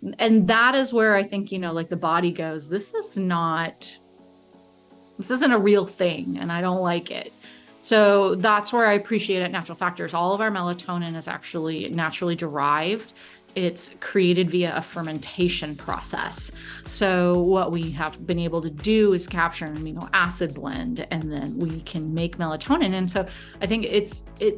And that is where I think, like the body goes, this isn't a real thing and I don't like it. So that's where I appreciate at Natural Factors. All of our melatonin is actually naturally derived. It's created via a fermentation process. So what we have been able to do is capture an amino acid blend, and then we can make melatonin. And so I think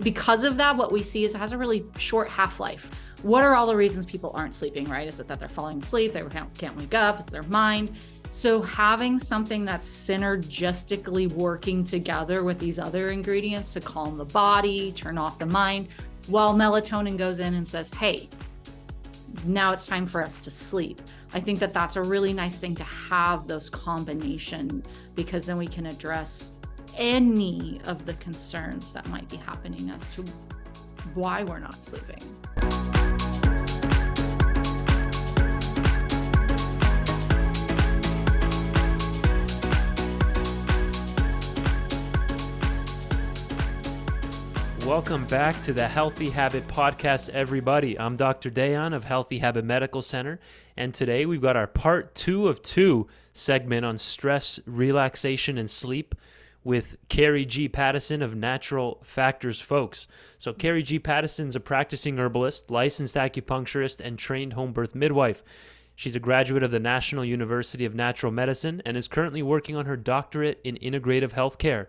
because of that, what we see is it has a really short half-life. What are all the reasons people aren't sleeping, right? Is it that they're falling asleep, they can't wake up, it's their mind? So having something that's synergistically working together with these other ingredients to calm the body, turn off the mind, while melatonin goes in and says, hey, now it's time for us to sleep. I think that that's a really nice thing to have those combination, because then we can address any of the concerns that might be happening as to why we're not sleeping. Welcome back to the Healthy Habit Podcast, everybody. I'm Dr. Dayan of Healthy Habit Medical Center, and today we've got our part 2 of 2 segment on stress, relaxation, and sleep with Carrie G. Pattison of Natural Factors, folks. So Carrie G. Pattison is a practicing herbalist, licensed acupuncturist, and trained home birth midwife. She's a graduate of the National University of Natural Medicine and is currently working on her doctorate in integrative healthcare.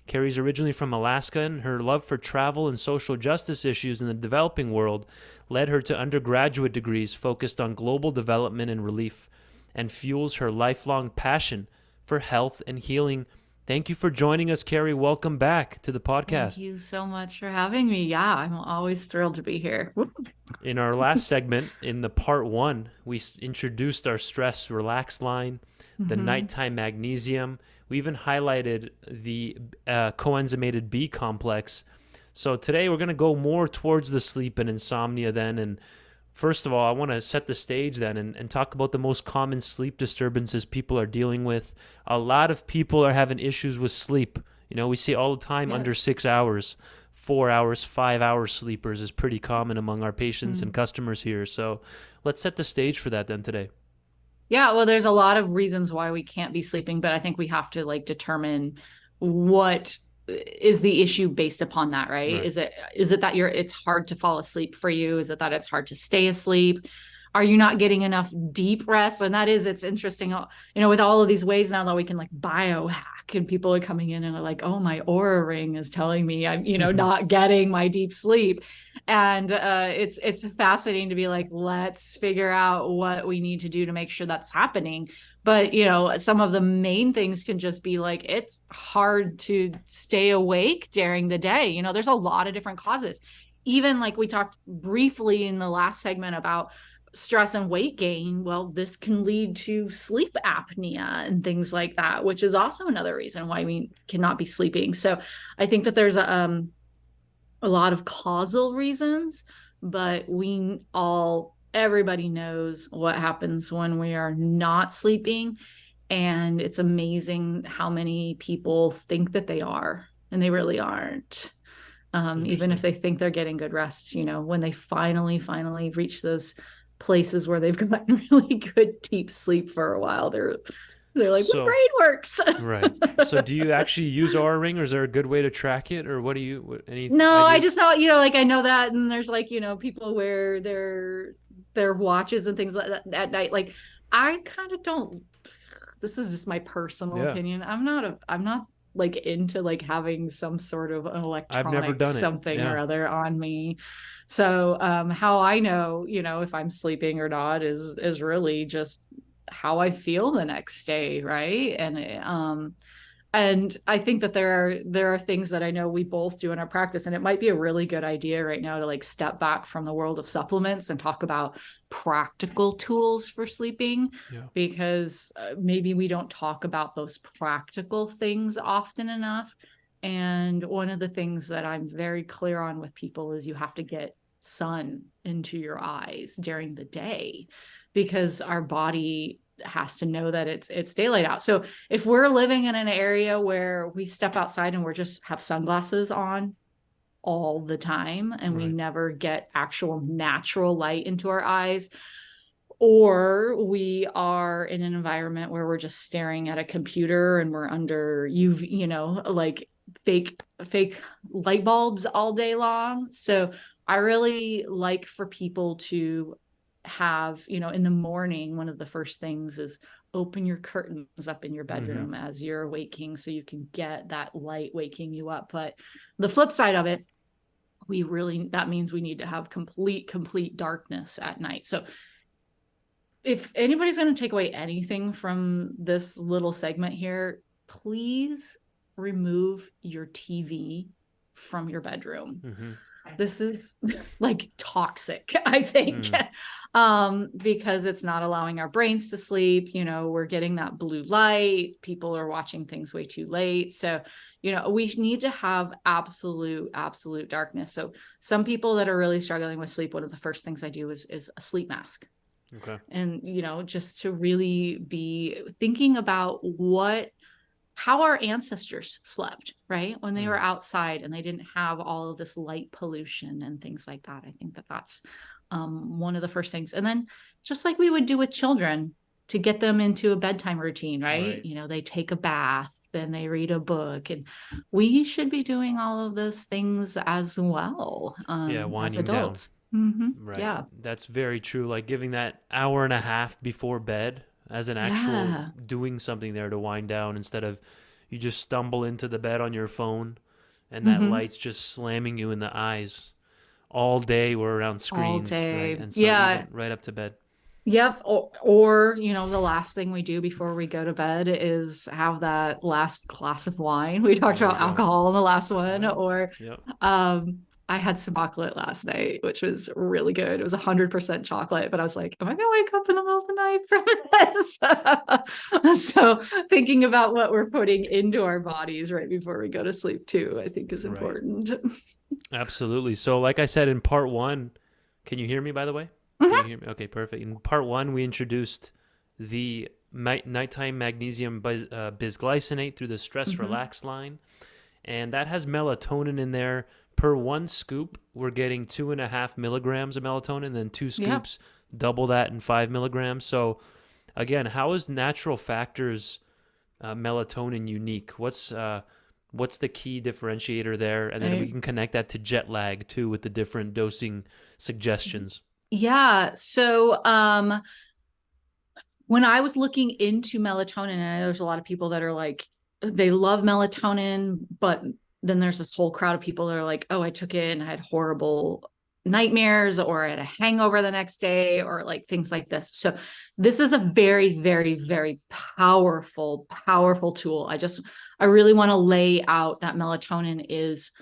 Carrie's originally from Alaska, and her love for travel and social justice issues in the developing world led her to undergraduate degrees focused on global development and relief, and fuels her lifelong passion for health and healing. Thank you for joining us, Carrie. Welcome back to the podcast. Thank you so much for having me. Yeah, I'm always thrilled to be here. In our last segment, in the part 1, we introduced our stress relax line, the Nighttime Magnesium. We even highlighted the coenzymated B complex. So today we're going to go more towards the sleep and insomnia then. And first of all, I want to set the stage then and talk about the most common sleep disturbances people are dealing with. A lot of people are having issues with sleep. You know, we see all the time under 6 hours, 4 hours, 5 hour sleepers is pretty common among our patients and customers here. So let's set the stage for that then today. Yeah, well, there's a lot of reasons why we can't be sleeping, but I think we have to determine what is the issue based upon that, right? Is it that it's hard to fall asleep for you? Is it that it's hard to stay asleep? Are you not getting enough deep rest? And it's interesting, with all of these ways now that we can biohack, and people are coming in and are like, oh, my Oura ring is telling me I'm, not getting my deep sleep. And it's fascinating to be like, let's figure out what we need to do to make sure that's happening. But, some of the main things can just be it's hard to stay awake during the day. There's a lot of different causes. Even we talked briefly in the last segment about stress and weight gain. Well, this can lead to sleep apnea and things like that, which is also another reason why we cannot be sleeping. So I think that there's a lot of causal reasons, but everybody knows what happens when we are not sleeping. And it's amazing how many people think that they are, and they really aren't. Even if they think they're getting good rest, when they finally reach those places where they've gotten really good deep sleep for a while, they're like, my brain works. Right. So do you actually use Oura Ring, or is there a good way to track it, or No, ideas? I just know, I know that, and there's people wear their watches and things like that at night. I kind of don't. This is just my personal opinion. I'm not into having some sort of an electronic I've never done something or other on me. So how I know, if I'm sleeping or not is really just how I feel the next day, right? And I think that there are things that I know we both do in our practice, and it might be a really good idea right now to step back from the world of supplements and talk about practical tools for sleeping, because maybe we don't talk about those practical things often enough. And one of the things that I'm very clear on with people is you have to get sun into your eyes during the day, because our body has to know that it's daylight out. So if we're living in an area where we step outside and we're just have sunglasses on all the time, and we never get actual natural light into our eyes, or we are in an environment where we're just staring at a computer and we're under UV, like fake light bulbs all day long. So I really like for people to have, in the morning, one of the first things is open your curtains up in your bedroom as you're waking so you can get that light waking you up. But the flip side of it, that means we need to have complete darkness at night. So if anybody's going to take away anything from this little segment here, please remove your TV from your bedroom. This is like toxic, I think, because it's not allowing our brains to sleep. We're getting that blue light. People are watching things way too late. So, we need to have absolute darkness. So some people that are really struggling with sleep, one of the first things I do is a sleep mask. Okay. And, just to really be thinking about how our ancestors slept, right? When they were outside and they didn't have all of this light pollution and things like that. I think that's one of the first things. And then just like we would do with children to get them into a bedtime routine, right? They take a bath, then they read a book, and we should be doing all of those things as well. Winding as adults. Down. Right. Yeah. That's very true. Like giving that hour and a half before bed as an actual doing something there to wind down, instead of you just stumble into the bed on your phone and that light's just slamming you in the eyes all day. We're around screens, all day. Right? And so even right up to bed. Yep. Or, the last thing we do before we go to bed is have that last glass of wine. We talked about alcohol in the last one. Or I had some chocolate last night, which was really good. It was 100% chocolate, but I was like, am I going to wake up in the middle of the night from this? So thinking about what we're putting into our bodies right before we go to sleep too, I think is important. Absolutely. So like I said, in part 1, can you hear me, by the way? Can you hear me? Okay, perfect. In part 1, we introduced the Nighttime Magnesium Bisglycinate through the Stress Relax line. And that has melatonin in there. Per 1 scoop, we're getting 2.5 milligrams of melatonin, then 2 scoops, double that in 5 milligrams. So again, how is Natural Factors melatonin unique? What's the key differentiator there? And then we can connect that to jet lag too with the different dosing suggestions. Yeah. So when I was looking into melatonin, and I know there's a lot of people that are like, they love melatonin, but then there's this whole crowd of people that are like, oh, I took it and I had horrible nightmares, or I had a hangover the next day, or like things like this. So this is a very, very, very powerful tool. I really want to lay out that melatonin is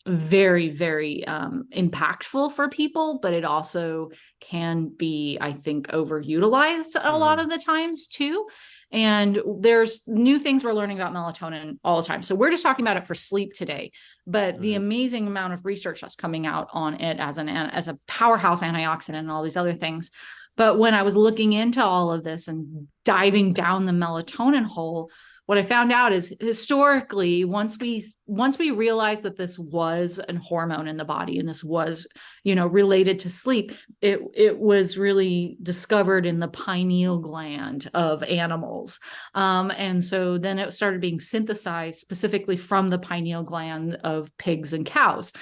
very, very impactful for people, but it also can be, I think, overutilized a lot of the times too. And there's new things we're learning about melatonin all the time. So we're just talking about it for sleep today, but the amazing amount of research that's coming out on it as a powerhouse antioxidant and all these other things. But when I was looking into all of this and diving down the melatonin hole, what I found out is historically, once we realized that this was a hormone in the body and this was, related to sleep, it was really discovered in the pineal gland of animals. And so then it started being synthesized specifically from the pineal gland of pigs and cows.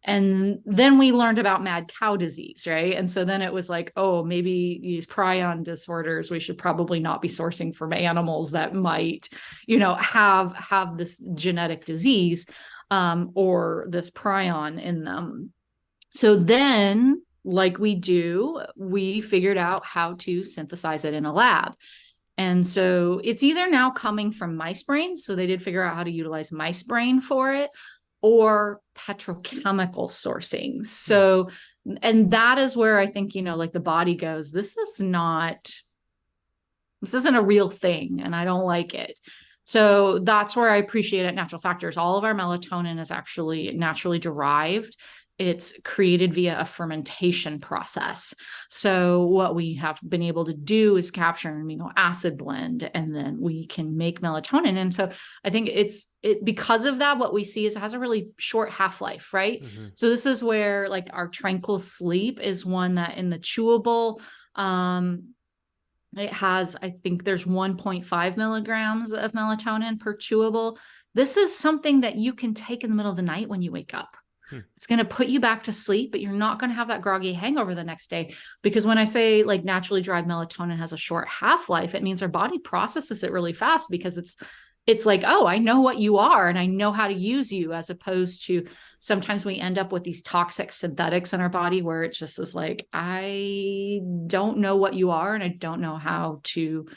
And then we learned about mad cow disease, right? And so then it was like, oh, maybe these prion disorders, we should probably not be sourcing from animals that might, have this genetic disease or this prion in them. So then, like we figured out how to synthesize it in a lab. And so it's either now coming from mice brains, so they did figure out how to utilize mice brain for it, or petrochemical sourcing. So, and that is where I think, like the body goes, this isn't a real thing, and I don't like it. So that's where I appreciate it. Natural Factors. All of our melatonin is actually naturally derived. It's created via a fermentation process. So what we have been able to do is capture an amino acid blend, and then we can make melatonin. And so I think because of that, what we see is it has a really short half-life, right? So this is where like our Tranquil Sleep is one that in the chewable Um, it has, I think there's 1.5 milligrams of melatonin per chewable. This is something that you can take in the middle of the night when you wake up. It's going to put you back to sleep, but you're not going to have that groggy hangover the next day. Because when I say like naturally derived melatonin has a short half-life, it means our body processes it really fast because it's like, oh, I know what you are and I know how to use you, as opposed to sometimes we end up with these toxic synthetics in our body where it's just is like, I don't know what you are and I don't know how to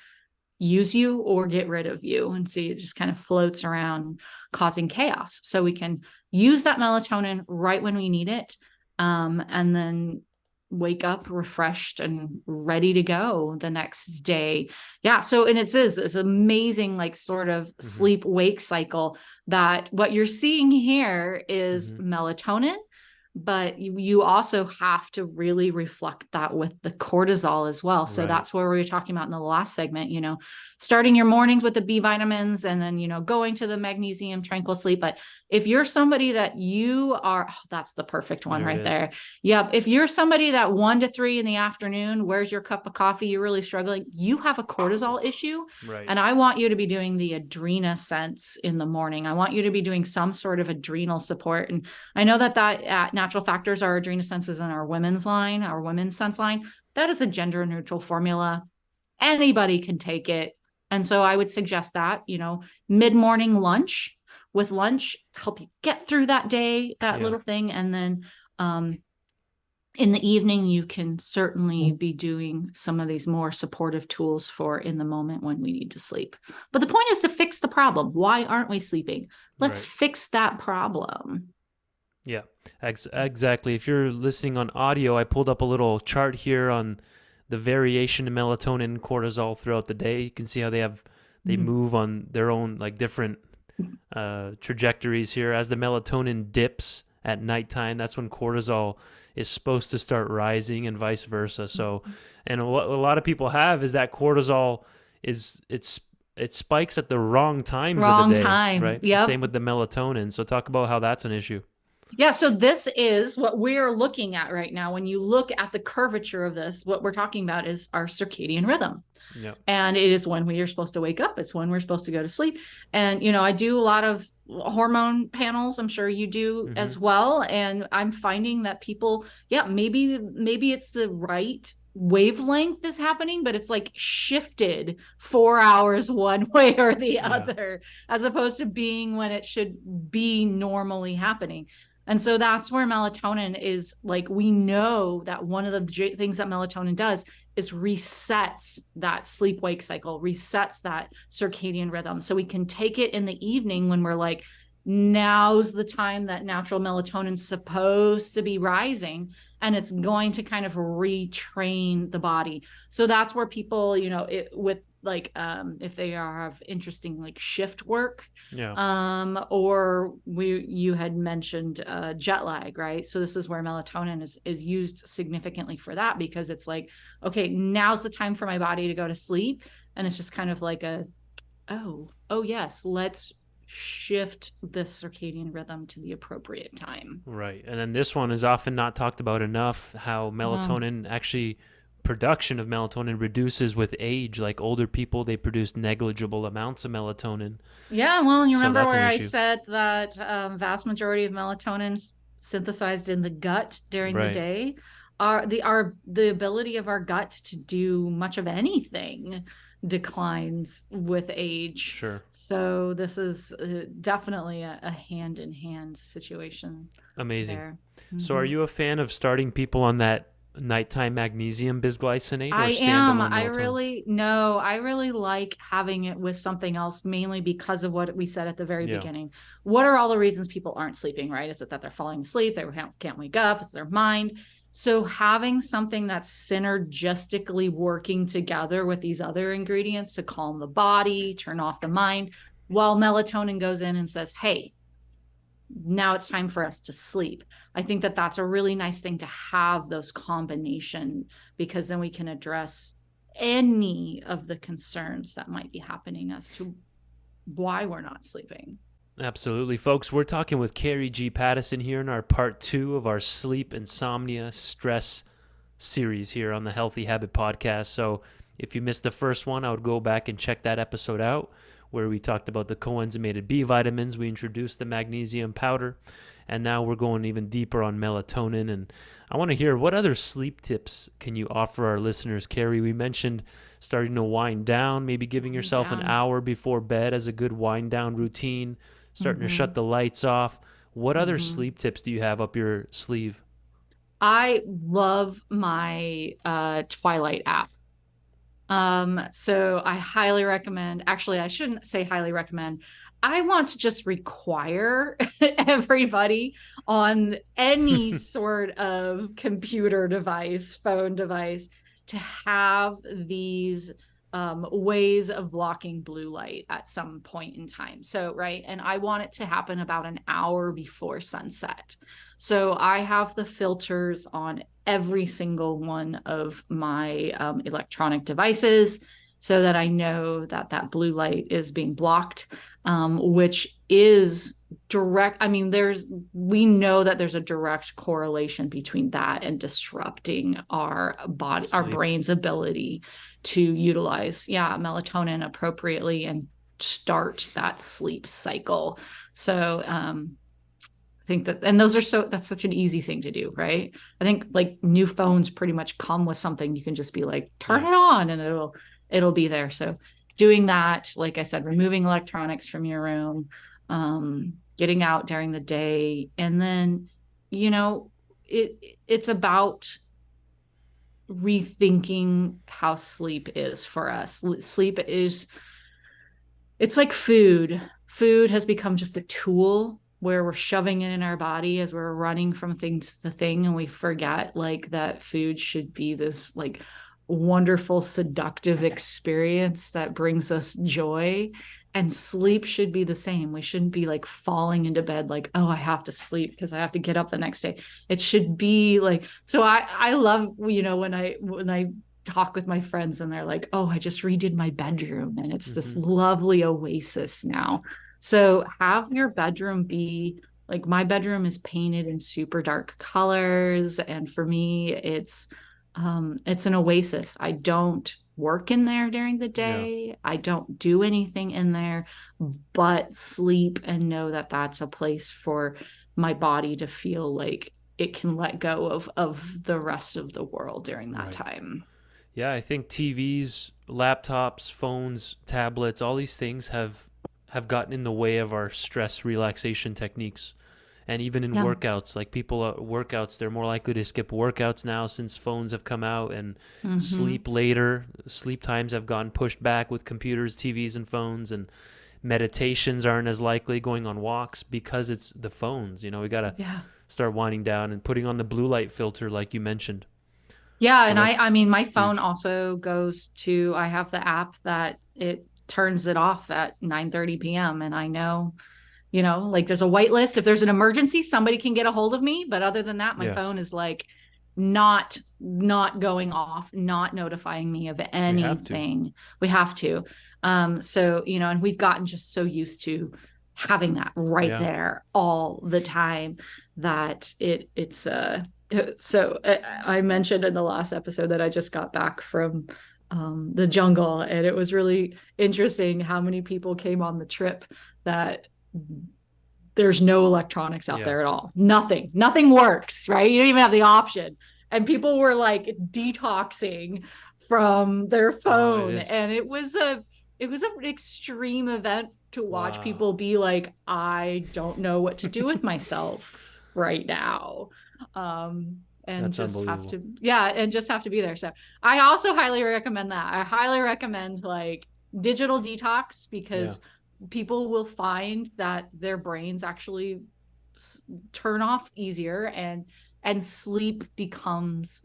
use you or get rid of you. And see, it just kind of floats around causing chaos. So we can use that melatonin right when we need it. And then wake up refreshed and ready to go the next day. Yeah. So, and it's amazing, like sort of sleep wake cycle that what you're seeing here is melatonin, but you also have to really reflect that with the cortisol as well. So that's what we were talking about in the last segment, starting your mornings with the B vitamins and then, going to the magnesium tranquil sleep. But if you're somebody that you are, that's the perfect one right there. Yep. If you're somebody that 1 to 3 in the afternoon, where's your cup of coffee? You're really struggling. You have a cortisol issue. And I want you to be doing the Adrenasense in the morning. I want you to be doing some sort of adrenal support. And I know that at Natural Factors, our Adrenasense is in our women's line, our women's sense line. That is a gender neutral formula. Anybody can take it. And so I would suggest that, mid-morning lunch, with lunch, help you get through that day, that little thing. And then in the evening, you can certainly be doing some of these more supportive tools for in the moment when we need to sleep. But the point is to fix the problem. Why aren't we sleeping? Let's fix that problem. Yeah, exactly. If you're listening on audio, I pulled up a little chart here on the variation in melatonin and cortisol throughout the day. You can see how they move on their own like different trajectories here. As the melatonin dips at nighttime, that's when cortisol is supposed to start rising and vice versa. So, and what a lot of people have is that cortisol it spikes at the wrong times of the day, right? Yep. Same with the melatonin. So talk about how that's an issue. Yeah, so this is what we're looking at right now. When you look at the curvature of this, what we're talking about is our circadian rhythm. Yep. And it is when we are supposed to wake up. It's when we're supposed to go to sleep. And, I do a lot of hormone panels. I'm sure you do as well. And I'm finding that people, maybe it's the right wavelength is happening, but it's like shifted 4 hours one way or the other, as opposed to being when it should be normally happening. And so that's where melatonin is like, we know that one of the things that melatonin does is resets that sleep wake cycle, resets that circadian rhythm. So we can take it in the evening when we're like, now's the time that natural melatonin is supposed to be rising, and it's going to kind of retrain the body. So that's where people, with like if they have interesting like shift work, or you had mentioned jet lag, right? So this is where melatonin is used significantly for that, because it's like, okay, now's the time for my body to go to sleep, and it's just kind of like oh yes, let's shift the circadian rhythm to the appropriate time. Right. And then this one is often not talked about enough, how melatonin actually production of melatonin reduces with age. Like older people, they produce negligible amounts of melatonin. Yeah, well, and you remember where I said that vast majority of melatonin's synthesized in the gut during the day. The ability of our gut to do much of anything declines with age. Sure. So this is definitely a hand-in-hand situation. Amazing. So are you a fan of starting people on that nighttime magnesium bisglycinate? I am. I really like having it with something else, mainly because of what we said at the very beginning. What are all the reasons people aren't sleeping, right? Is it that they're falling asleep, they can't wake up, it's their mind? So having something that's synergistically working together with these other ingredients to calm the body, turn off the mind, while melatonin goes in and says, hey, now it's time for us to sleep. I think that that's a really nice thing to have those combination, because then we can address any of the concerns that might be happening as to why we're not sleeping. Absolutely. Folks, we're talking with Carrie G. Pattison here in our part 2 of our sleep, insomnia, stress series here on the Healthy Habit Podcast. So if you missed the first one, I would go back and check that episode out where we talked about the coenzymated B vitamins. We introduced the magnesium powder, and now we're going even deeper on melatonin. And I want to hear, what other sleep tips can you offer our listeners, Carrie? We mentioned starting to wind down, maybe giving yourself an hour before bed as a good wind down routine, starting to shut the lights off. What other sleep tips do you have up your sleeve? I love my Twilight app. So I highly recommend, actually, I shouldn't say highly recommend. I want to just require everybody on any sort of computer device, phone device, to have these ways of blocking blue light at some point in time. So, right. And I want it to happen about an hour before sunset. So I have the filters on every single one of my electronic devices so that I know that that blue light is being blocked, which is direct. I mean, we know that there's a direct correlation between that and disrupting our body, our brain's ability to utilize, melatonin appropriately and start that sleep cycle. So, think that, and that's such an easy thing to do, right? I think like new phones pretty much come with something you can just be like, turn it on, and it'll be there. So doing that, like I said, removing electronics from your room, getting out during the day, and then it's about rethinking how sleep is for us. Sleep it's like food. Food has become just a tool where we're shoving it in our body as we're running from thing to thing, and we forget like that food should be this like wonderful, seductive experience that brings us joy. And sleep should be the same. We shouldn't be like falling into bed like, oh, I have to sleep because I have to get up the next day. It should be like, so I love, when I talk with my friends and they're like, oh, I just redid my bedroom and it's this lovely oasis now. So have your bedroom be like, my bedroom is painted in super dark colors. And for me, it's an oasis. I don't work in there during the day. I don't do anything in there but sleep and know that that's a place for my body to feel like it can let go of the rest of the world during that time. Yeah, I think TVs, laptops, phones, tablets, all these things have gotten in the way of our stress relaxation techniques. And even in workouts, like people at workouts, they're more likely to skip workouts now since phones have come out, and sleep later. Sleep times have gone pushed back with computers, TVs, and phones, and meditations aren't as likely, going on walks, because it's the phones. We got to start winding down and putting on the blue light filter like you mentioned. Yeah, so and I mean, my phone also goes to, I have the app that it turns it off at 9:30 p.m. and I know, like there's a white list. If there's an emergency, somebody can get a hold of me. But other than that, my phone is like not going off, not notifying me of anything. We have to. So, and we've gotten just so used to having that right there all the time that it's so I mentioned in the last episode that I just got back from the jungle, and it was really interesting how many people came on the trip that there's no electronics out there at all. Nothing works, right? You don't even have the option. And people were like detoxing from their phone. And it was an extreme event to watch people be like, I don't know what to do with myself right now. And that's just have to be there. So I also highly recommend that. I highly recommend like digital detox, because people will find that their brains actually turn off easier, and sleep becomes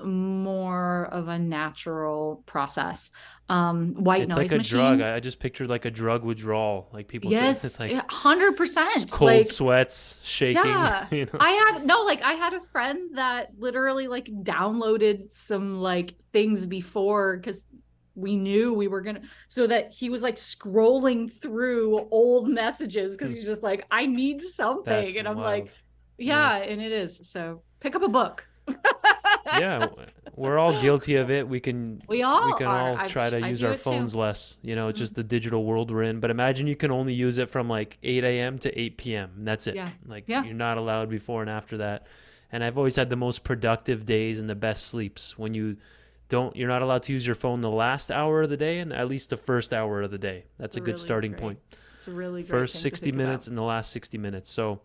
more of a natural process. White it's noise like a machine. drug. I just pictured like a drug withdrawal. Like people say it's like 100%. Cold sweats, shaking. Yeah. I had a friend that literally like downloaded some like things before, because we knew we were gonna, so that he was like scrolling through old messages because he's just like, I need something. And I'm like, and it is. So pick up a book. Yeah, we're all guilty of it. We we all can are. all try to I use do our it too. phones less. It's Mm. just the digital world we're in. But imagine you can only use it from like 8 a.m. to 8 p.m. and that's it. Yeah. Like Yeah. you're not allowed before and after that. And I've always had the most productive days and the best sleeps when you're not allowed to use your phone the last hour of the day and at least the first hour of the day. It's That's a a good really starting great, point. it's a really great First thing to 60 think minutes about. and the last 60 minutes. So Yep.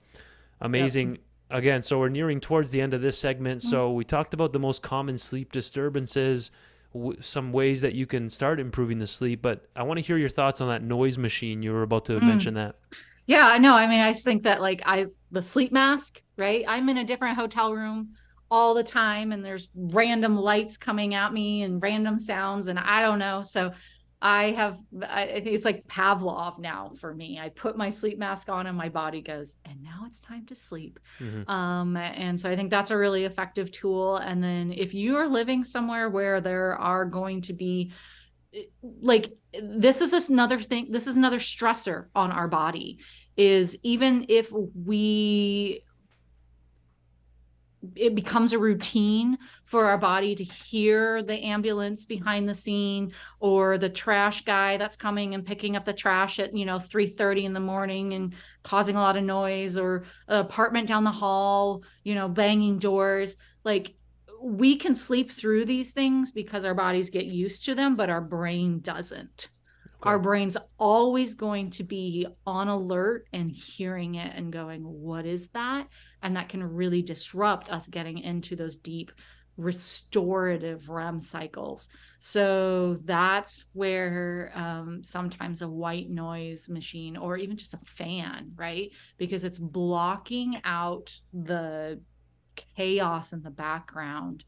amazing. Again, so we're nearing towards the end of this segment. Mm. So we talked about the most common sleep disturbances, some ways that you can start improving the sleep. But I want to hear your thoughts on that noise machine. You were about to Mm. mention that. Yeah, I know. I mean, I just think that like the sleep mask, right? I'm in a different hotel room all the time and there's random lights coming at me and random sounds and I don't know. So I think it's like Pavlov now for me. I put my sleep mask on and my body goes, and now it's time to sleep. Mm-hmm. And so I think that's a really effective tool. And then if you are living somewhere where there are going to be like this is another thing, this is another stressor on our body, is even if we it becomes a routine for our body to hear the ambulance behind the scene or the trash guy that's coming and picking up the trash at 3:30 in the morning and causing a lot of noise, or an apartment down the hall banging doors. Like, we can sleep through these things because our bodies get used to them, but our brain doesn't. Okay. Our brain's always going to be on alert and hearing it and going, what is that? And that can really disrupt us getting into those deep restorative REM cycles. So that's where sometimes a white noise machine or even just a fan, right? Because it's blocking out the chaos in the background.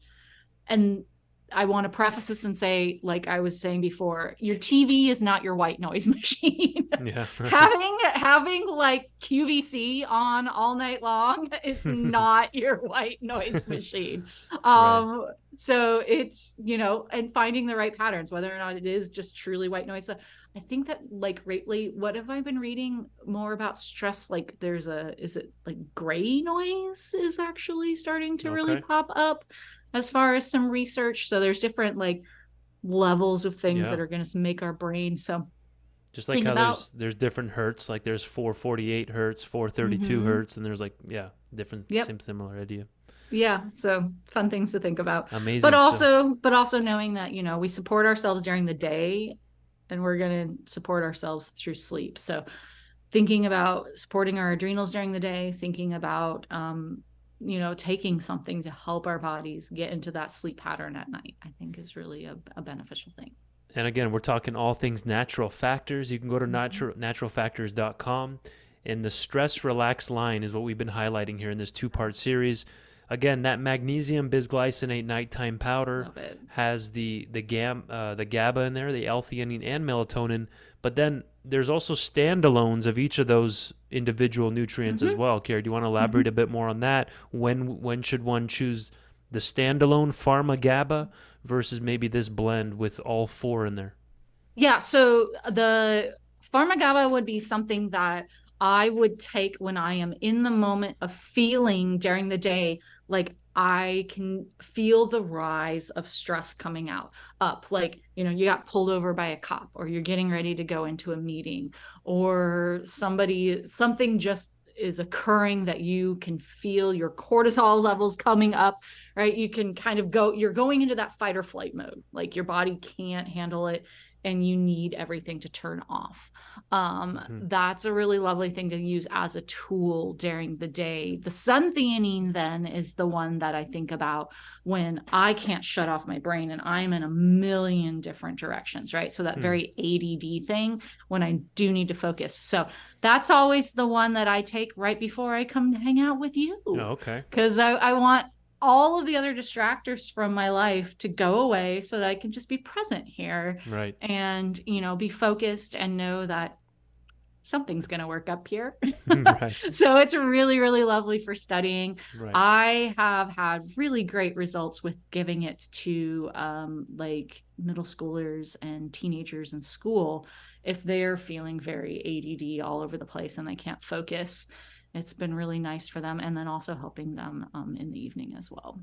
And I want to preface this and say, like I was saying before, your TV is not your white noise machine. Yeah. having like QVC on all night long is not your white noise machine. Right. So it's, and finding the right patterns, whether or not it is just truly white noise. So I think that, like, lately, what have I been reading more about stress? Like is it like gray noise is actually starting to really Okay. pop up as far as some research. So there's different like levels of things Yeah. that are going to make our brain. So Just like think how about, there's different hertz, like there's 448 hertz, 432 mm-hmm. hertz, and there's like different Yep. similar idea. Yeah, so fun things to think about. Amazing. But also knowing that, we support ourselves during the day and we're going to support ourselves through sleep. So thinking about supporting our adrenals during the day, thinking about taking something to help our bodies get into that sleep pattern at night, I think is really a beneficial thing. And again, we're talking all things natural factors. You can go to Mm-hmm. naturalfactors.com. And the stress relax line is what we've been highlighting here in this 2-part series. Again, that magnesium bisglycinate nighttime powder has the GABA in there, the L-theanine and melatonin. But then there's also standalones of each of those individual nutrients as well. Carrie, do you want to elaborate a bit more on that? When should one choose the standalone Pharma GABA versus maybe this blend with all 4 in there? Yeah, so the Pharma GABA would be something that I would take when I am in the moment of feeling during the day like I can feel the rise of stress coming up. Like, you got pulled over by a cop, or you're getting ready to go into a meeting, or something just is occurring that you can feel your cortisol levels coming up, right? You can kind of you're going into that fight or flight mode. Like, your body can't handle it and you need everything to turn off. That's a really lovely thing to use as a tool during the day. The sun-theanine then is the one that I think about when I can't shut off my brain and I'm in a million different directions, right? So that very ADD thing when I do need to focus. So that's always the one that I take right before I come hang out with you. Oh, okay. Because I want all of the other distractors from my life to go away so that I can just be present here. Right. And, be focused and know that something's going to work up here. Right. So it's really, really lovely for studying. Right. I have had really great results with giving it to like middle schoolers and teenagers in school if they're feeling very ADD all over the place and they can't focus. It's been really nice for them, and then also helping them in the evening as well.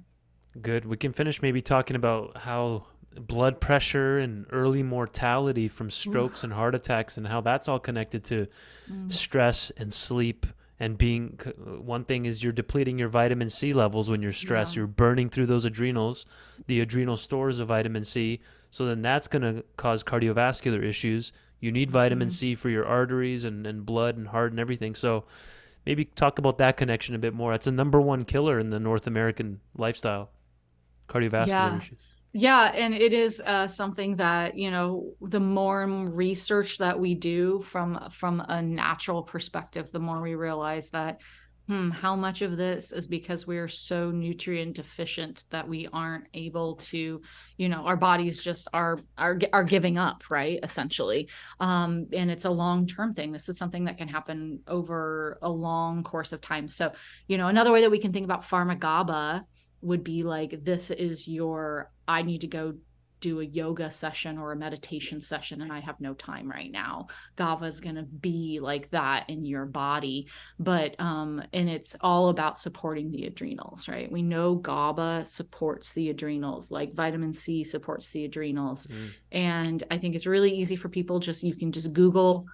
Good. We can finish maybe talking about how blood pressure and early mortality from strokes Oof. and heart attacks and how that's all connected to Mm. stress and sleep and being one thing is you're depleting your vitamin C levels when you're Yeah. stressed. You're burning through those adrenals, the adrenal stores of vitamin C. So then that's going to cause cardiovascular issues. You need vitamin Mhm. C for your arteries and blood and heart and everything. So maybe talk about that connection a bit more. That's a number one killer in the North American lifestyle, cardiovascular Yeah. issues. Yeah, and it is something that, the more research that we do from a natural perspective, the more we realize that how much of this is because we are so nutrient deficient that we aren't able to, our bodies just are giving up, right? Essentially. And it's a long-term thing. This is something that can happen over a long course of time. So, another way that we can think about Pharma GABA would be like, this is your, I need to go do a yoga session or a meditation session and I have no time right now. GABA is going to be like that in your body. But and it's all about supporting the adrenals, right? We know GABA supports the adrenals, like vitamin C supports the adrenals. Mm, And I think it's really easy for people, just you can just Google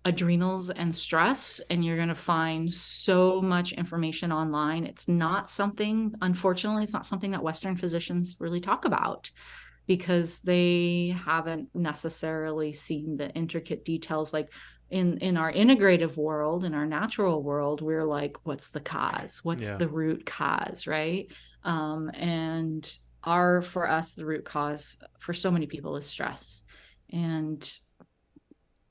adrenals and stress and you're going to find so much information online. It's not something, unfortunately, it's not something that Western physicians really talk about because they haven't necessarily seen the intricate details. Like in our integrative world, in our natural world, we're like, what's the cause, what's yeah. the root cause, right? And our, for us, the root cause for so many people is stress. And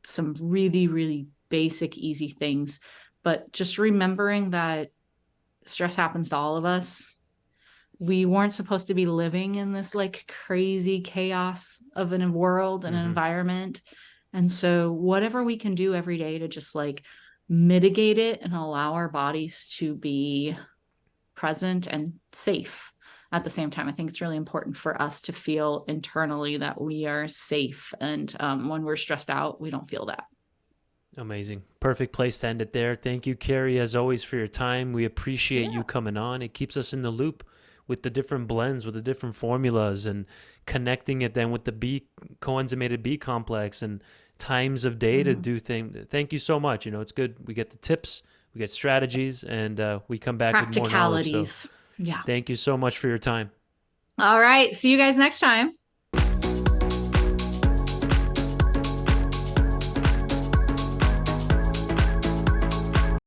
some really, really basic, easy things. But just remembering that stress happens to all of us. We weren't supposed to be living in this like crazy chaos of a world and an Hmm. environment. And so, whatever we can do every day to just like mitigate it and allow our bodies to be present and safe at the same time. I think it's really important for us to feel internally that we are safe. And when we're stressed out, we don't feel that. Amazing. Perfect place to end it there. Thank you, Carrie, as always, for your time. We appreciate you Yeah. coming on. It keeps us in the loop with the different blends, with the different formulas, and connecting it then with the B coenzymated B complex and times of day to Mhm. do things. Thank you so much. It's good. We get the tips, we get strategies, and we come back with more knowledge. So Practicalities. Yeah. thank you so much for your time. All right. See you guys next time.